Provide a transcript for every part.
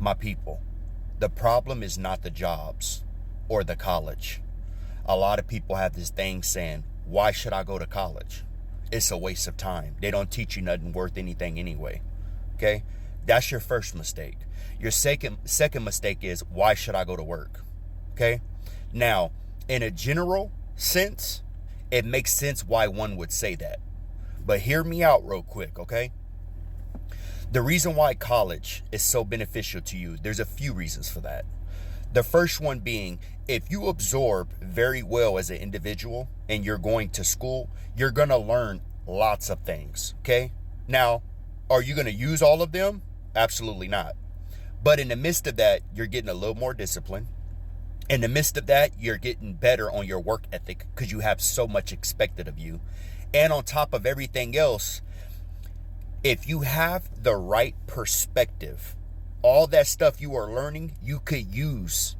My people, the problem is not the jobs or the college. A lot of people have this thing saying, why should I go to college? It's a waste of time. They don't teach you nothing worth anything anyway. Okay? That's your first mistake. Your second mistake is, why should I go to work? Okay? Now, in a general sense, it makes sense why one would say that. But hear me out real quick, okay? The reason why college is so beneficial to you, there's a few reasons for that. The first one being, if you absorb very well as an individual and you're going to school, you're going to learn lots of things, okay? Now, are you going to use all of them? Absolutely not. But in the midst of that, you're getting a little more discipline. In the midst of that, you're getting better on your work ethic because you have so much expected of you. And on top of everything else, if you have the right perspective, all that stuff you are learning, you could use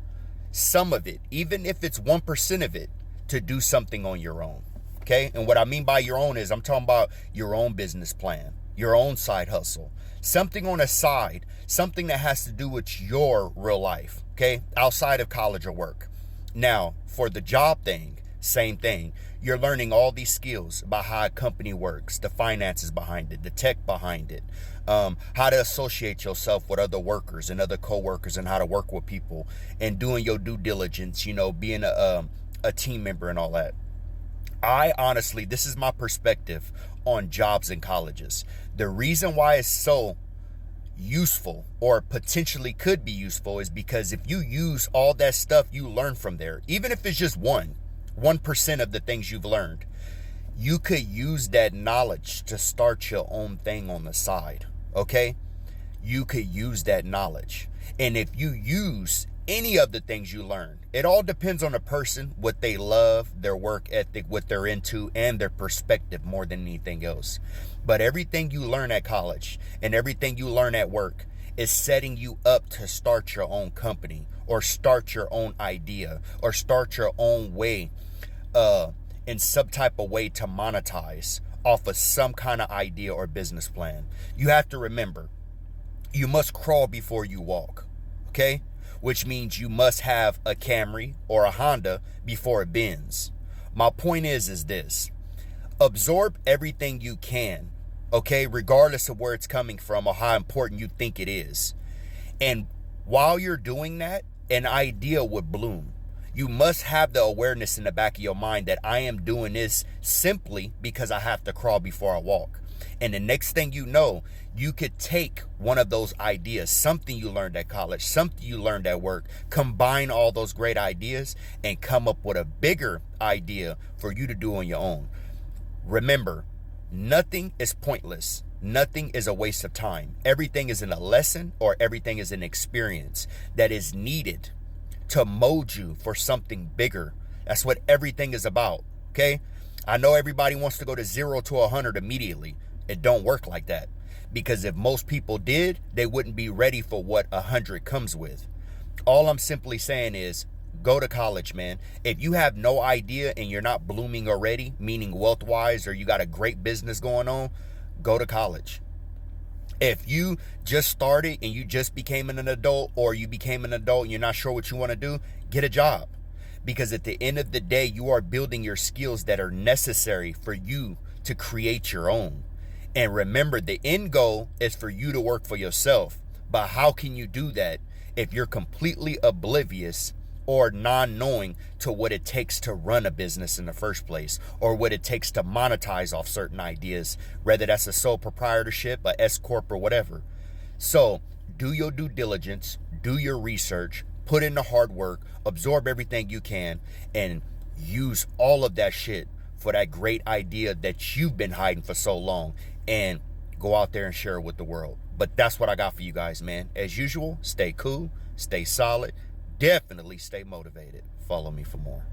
some of it, even if it's 1% of it, to do something on your own. Okay? And what I mean by your own is I'm talking about your own business plan, your own side hustle, something on a side, something that has to do with your real life, okay? Outside of college or work. Now, for the job thing, same thing. You're learning all these skills about how a company works, the finances behind it, the tech behind it, how to associate yourself with other workers and other co-workers and how to work with people and doing your due diligence, you know, being a team member and all that. I honestly, this is my perspective on jobs and colleges. The reason why it's so useful or potentially could be useful is because if you use all that stuff you learn from there, even if it's just 1% of the things you've learned, you could use that knowledge to start your own thing on the side, okay? You could use that knowledge. And if you use any of the things you learn, it all depends on the person, what they love, their work ethic, what they're into, and their perspective more than anything else. But everything you learn at college and everything you learn at work is setting you up to start your own company or start your own idea or start your own way, in some type of way to monetize off of some kind of idea or business plan. You have to remember, you must crawl before you walk, okay? Which means you must have a Camry or a Honda before it bends. My point is this: absorb everything you can, okay, regardless of where it's coming from or how important you think it is. And while you're doing that, an idea would bloom. You must have the awareness in the back of your mind that I am doing this simply because I have to crawl before I walk. And the next thing you know, you could take one of those ideas, something you learned at college, something you learned at work, combine all those great ideas and come up with a bigger idea for you to do on your own. Remember, nothing is pointless. Nothing is a waste of time. Everything is in a lesson or everything is an experience that is needed to mold you for something bigger. That's what everything is about, okay? I know everybody wants to go to 0 to 100 immediately. It don't work like that. Because if most people did, they wouldn't be ready for what 100 comes with. All I'm simply saying is, go to college, man. If you have no idea and you're not blooming already, meaning wealth-wise, or you got a great business going on, go to college. If you just started and you just became an adult, or you became an adult and you're not sure what you want to do, get a job. Because at the end of the day, you are building your skills that are necessary for you to create your own. And remember, the end goal is for you to work for yourself. But how can you do that if you're completely oblivious or non-knowing to what it takes to run a business in the first place, or what it takes to monetize off certain ideas, whether that's a sole proprietorship, a S corp, or whatever? So do your due diligence, do your research, put in the hard work, absorb everything you can, and use all of that shit for that great idea that you've been hiding for so long, and go out there and share it with the world. But that's what I got for you guys, man. As usual, stay cool, stay solid, definitely stay motivated. Follow me for more.